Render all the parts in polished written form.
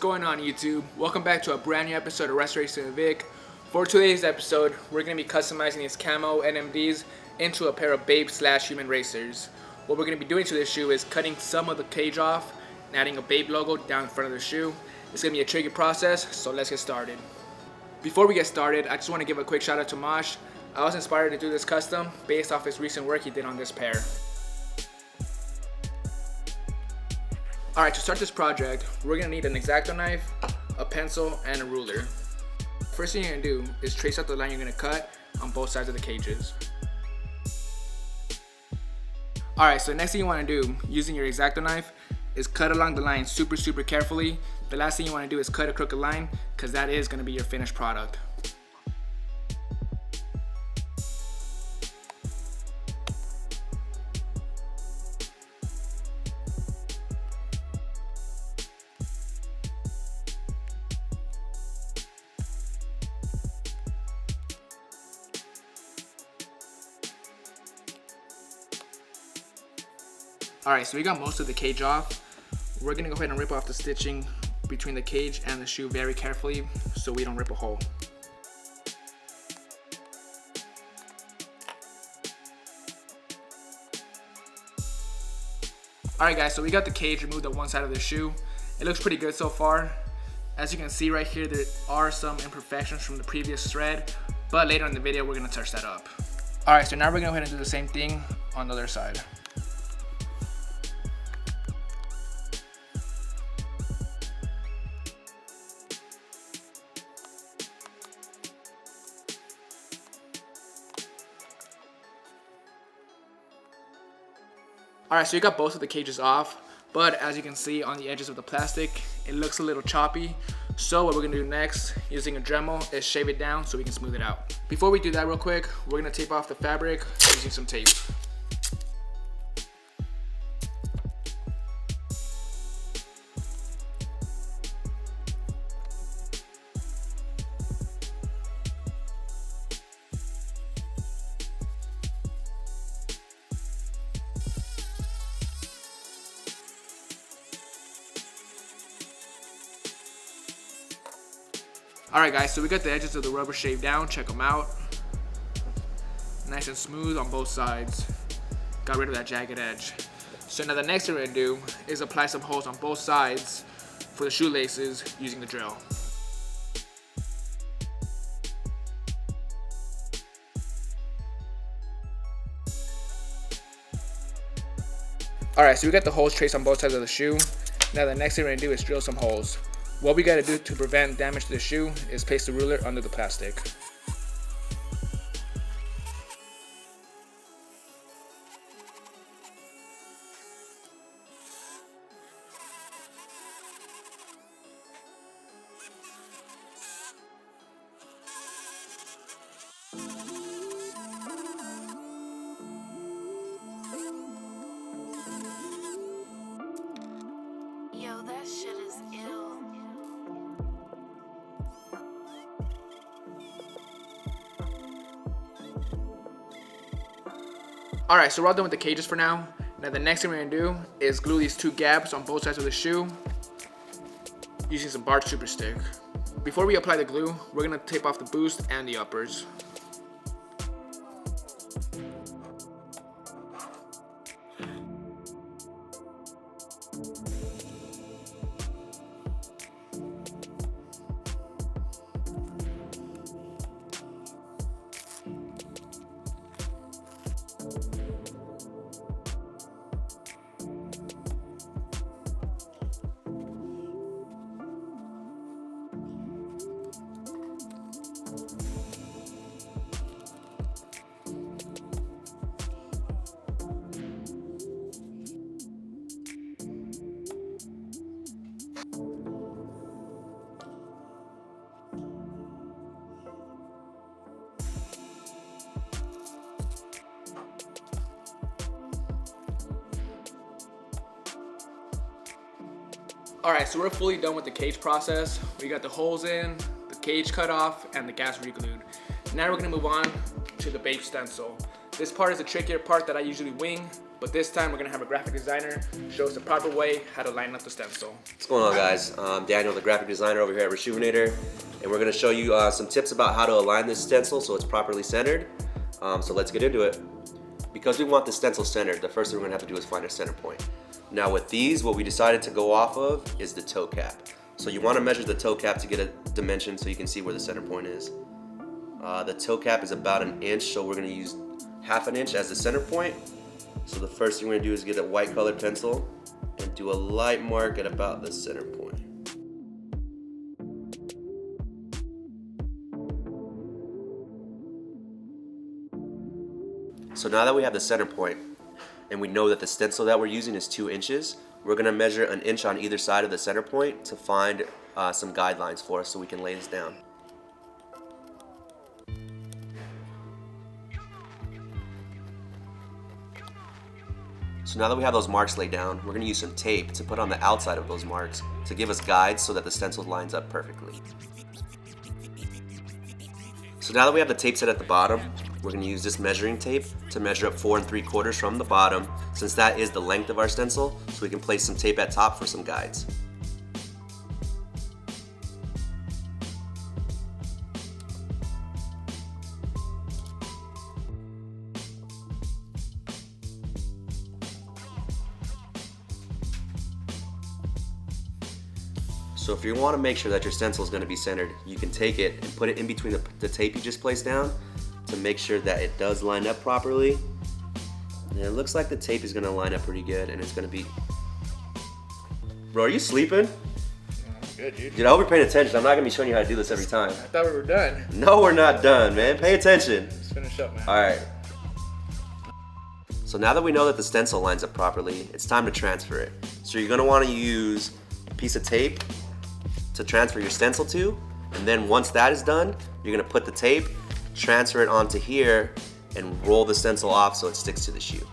going on YouTube? Welcome back to a brand new episode of Restoration with Vic. For today's episode, we're going to be customizing these camo NMDs into a pair of Bape Human Racers. What we're going to be doing to this shoe is cutting some of the cage off and adding a Bape logo down in front of the shoe. It's going to be a tricky process, so let's get started. Before we get started, I just want to give a quick shout out to Mosh. I was inspired to do this custom based off his recent work he did on this pair. Alright, to start this project, we're going to need an X-Acto knife, a pencil, and a ruler. First thing you're going to do is trace out the line you're going to cut on both sides of the cages. Alright, so the next thing you want to do, using your X-Acto knife, is cut along the line super carefully. The last thing you want to do is cut a crooked line, because that is going to be your finished product. Alright, so we got most of the cage off. We're going to go ahead and rip off the stitching between the cage and the shoe very carefully so we don't rip a hole. Alright guys, so we got the cage removed on one side of the shoe. It looks pretty good so far. As you can see right here, there are some imperfections from the previous thread, but later in the video we're going to touch that up. Alright, so now we're going to go ahead and do the same thing on the other side. Alright, so you got both of the cages off, but as you can see on the edges of the plastic, it looks a little choppy. So what we're going to do next, using a Dremel, is shave it down so we can smooth it out. Before we do that real quick, we're going to tape off the fabric using some tape. Alright guys, so we got the edges of the rubber shaved down, check them out. Nice and smooth on both sides. Got rid of that jagged edge. So now the next thing we're going to do is apply some holes on both sides for the shoelaces using the drill. Alright, so we got the holes traced on both sides of the shoe. Now the next thing we're going to do is drill some holes. What we got to do to prevent damage to the shoe is place the ruler under the plastic. Yo, that shit is ill. Alright, so we're all done with the cages for now. Now the next thing we're going to do is glue these two gaps on both sides of the shoe using some barred super stick. Before we apply the glue, we're going to tape off the boost and the uppers. Alright, so we're fully done with the cage process. We got the holes in, the cage cut off, and the gaps re-glued. Now we're going to move on to the Bape stencil. This part is the trickier part that I usually wing, but this time we're gonna have a graphic designer show us the proper way how to line up the stencil. What's going on, guys? I'm Daniel, the graphic designer over here at Rejuvenator, and we're gonna show you some tips about how to align this stencil so it's properly centered. So let's get into it. Because we want the stencil centered, the first thing we're gonna have to do is find a center point. Now with these, what we decided to go off of is the toe cap. So you wanna measure the toe cap to get a dimension so you can see where the center point is. The toe cap is about 1 inch, so we're gonna use 1/2 inch as the center point. So the first thing we're gonna do is get a white colored pencil and do a light mark at about the center point. So now that we have the center point and we know that the stencil that we're using is 2 inches, we're gonna measure 1 inch on either side of the center point to find some guidelines for us so we can lay this down. So now that we have those marks laid down, we're gonna use some tape to put on the outside of those marks to give us guides so that the stencil lines up perfectly. So now that we have the tape set at the bottom, we're gonna use this measuring tape to measure up 4 3/4 from the bottom, since that is the length of our stencil, so we can place some tape at top for some guides. So if you want to make sure that your stencil is going to be centered, you can take it and put it in between the tape you just placed down to make sure that it does line up properly. And it looks like the tape is going to line up pretty good, and it's going to be... Bro, are you sleeping? Good, dude. Dude, I hope you're paying attention. I'm not going to be showing you how to do this every time. I thought we were done. No, we're not done, man. Pay attention. Let's finish up, man. All right. So now that we know that the stencil lines up properly, it's time to transfer it. So you're going to want to use a piece of tape to transfer your stencil to, and then once that is done, you're gonna put the tape, transfer it onto here, and roll the stencil off so it sticks to the shoe.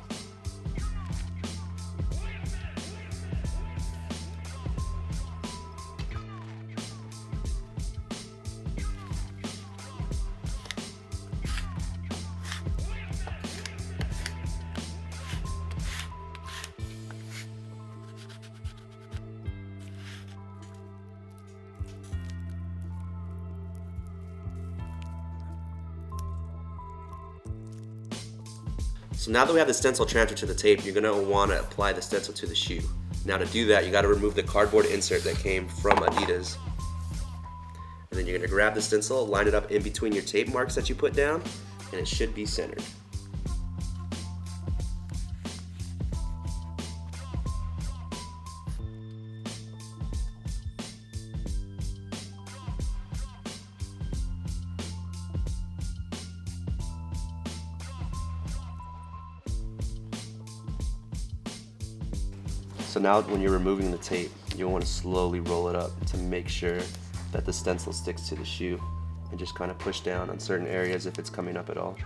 So now that we have the stencil transferred to the tape, you're gonna wanna apply the stencil to the shoe. Now to do that, you gotta remove the cardboard insert that came from Adidas. And then you're gonna grab the stencil, line it up in between your tape marks that you put down, and it should be centered. So now when you're removing the tape, you'll want to slowly roll it up to make sure that the stencil sticks to the shoe, and just kind of push down on certain areas if it's coming up at all.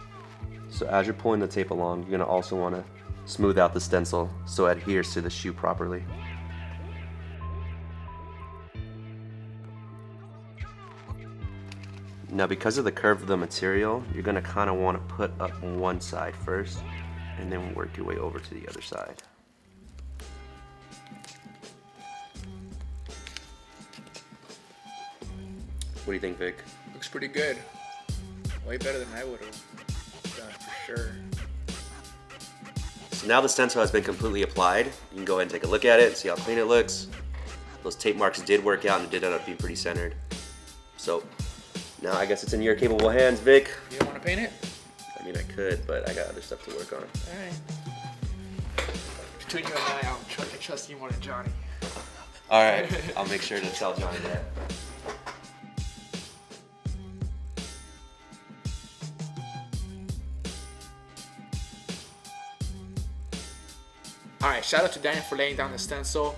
So as you're pulling the tape along, you're going to also want to smooth out the stencil so it adheres to the shoe properly. Now because of the curve of the material, you're going to kind of want to put up one side first and then work your way over to the other side. What do you think, Vic? Looks pretty good. Way better than I would have done, for sure. So now the stencil has been completely applied. You can go ahead and take a look at it and see how clean it looks. Those tape marks did work out and it did end up being pretty centered. So now I guess it's in your capable hands, Vic. You don't want to paint it? I mean, I could, but I got other stuff to work on. Alright. Between you and I trust you more than Johnny. Alright, I'll make sure to tell Johnny that. Alright, shout out to Daniel for laying down the stencil.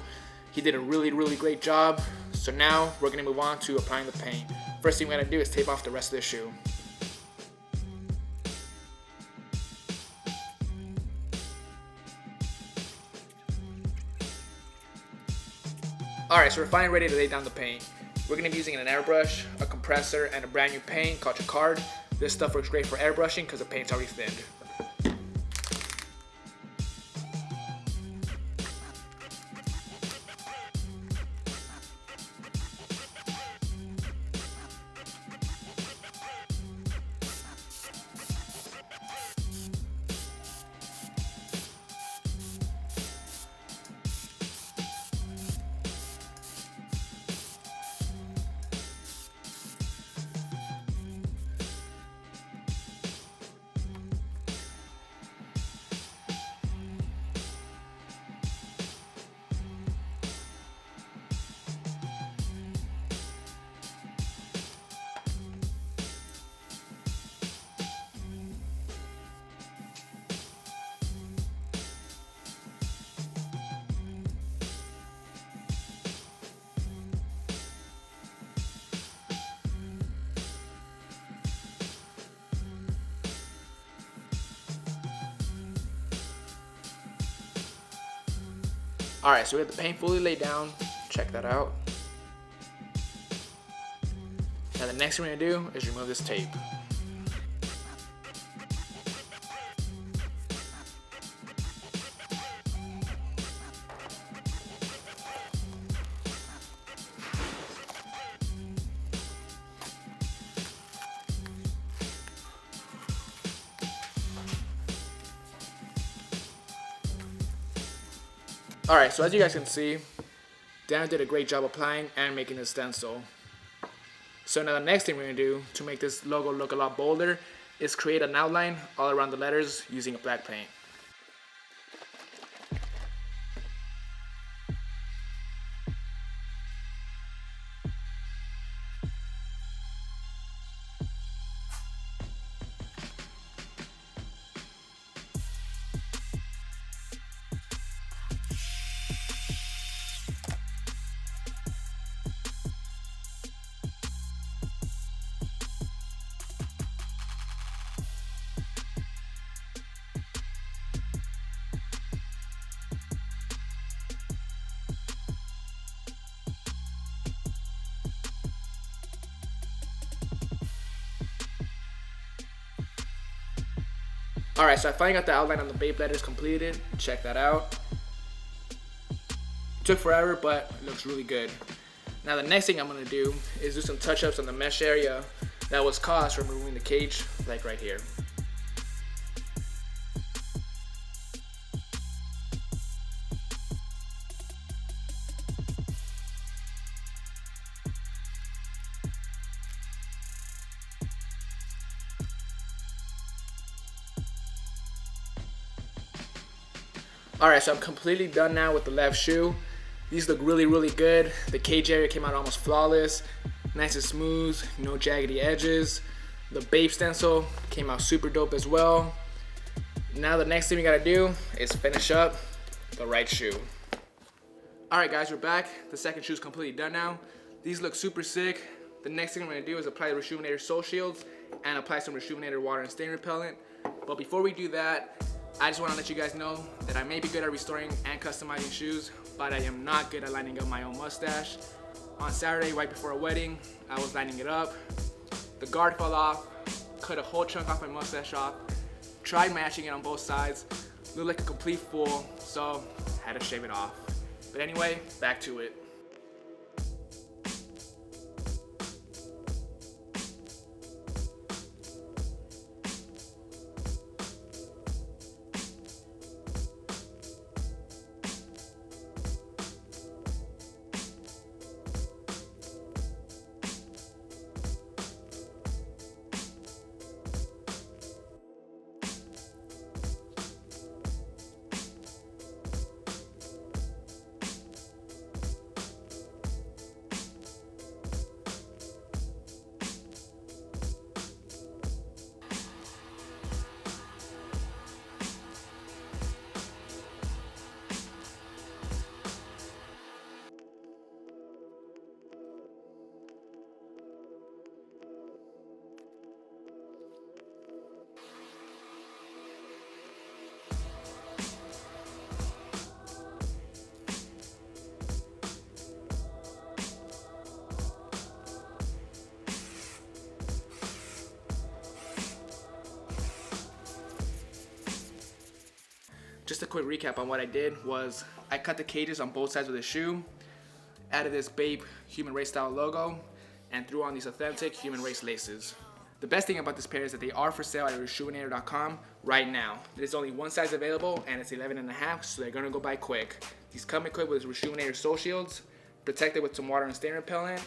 He did a really great job. So now we're going to move on to applying the paint. First thing we're going to do is tape off the rest of the shoe. Alright, so we're finally ready to lay down the paint. We're going to be using an airbrush, a compressor, and a brand new paint called Jacquard. This stuff works great for airbrushing because the paint's already thinned. Alright, so we have the paint fully laid down. Check that out. Now the next thing we're gonna do is remove this tape. Alright, so as you guys can see, Dan did a great job applying and making the stencil. So now the next thing we're going to do to make this logo look a lot bolder is create an outline all around the letters using a black paint. Alright, so I finally got the outline on the Bape letters completed. Check that out. Took forever, but it looks really good. Now the next thing I'm going to do is do some touch-ups on the mesh area that was caused from removing the cage, like right here. Alright, so I'm completely done now with the left shoe. These look really, really good. The cage area came out almost flawless. Nice and smooth, no jaggedy edges. The Bape stencil came out super dope as well. Now the next thing we gotta do is finish up the right shoe. Alright guys, we're back. The second shoe is completely done now. These look super sick. The next thing I'm gonna do is apply the Rejuvenator Soul Shields and apply some Rejuvenator water and stain repellent. But before we do that, I just want to let you guys know that I may be good at restoring and customizing shoes, but I am not good at lining up my own mustache. On Saturday, right before a wedding, I was lining it up. The guard fell off, cut a whole chunk off my mustache off, tried matching it on both sides, looked like a complete fool, so had to shave it off. But anyway, back to it. Just a quick recap on what I did was I cut the cages on both sides of the shoe, added this Bape Human Race style logo, and threw on these authentic Human Race laces. The best thing about this pair is that they are for sale at rejuvenator.com right now. There's only one size available and it's 11.5, so they're gonna go by quick. These come equipped with Rejuvenator Soul Shields, protected with some water and stain repellent,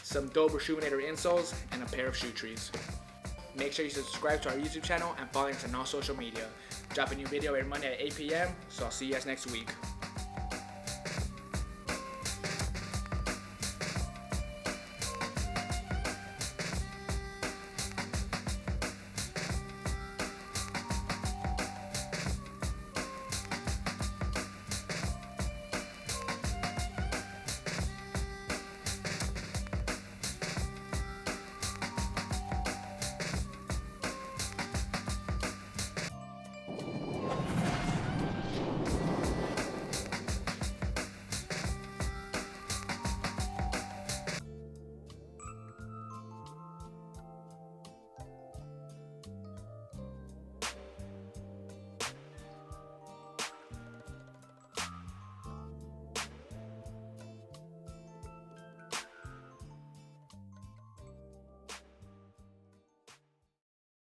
some dope Rejuvenator insoles, and a pair of shoe trees. Make sure you subscribe to our YouTube channel and follow us on all social media. Drop a new video every Monday at 8 p.m. So I'll see you guys next week.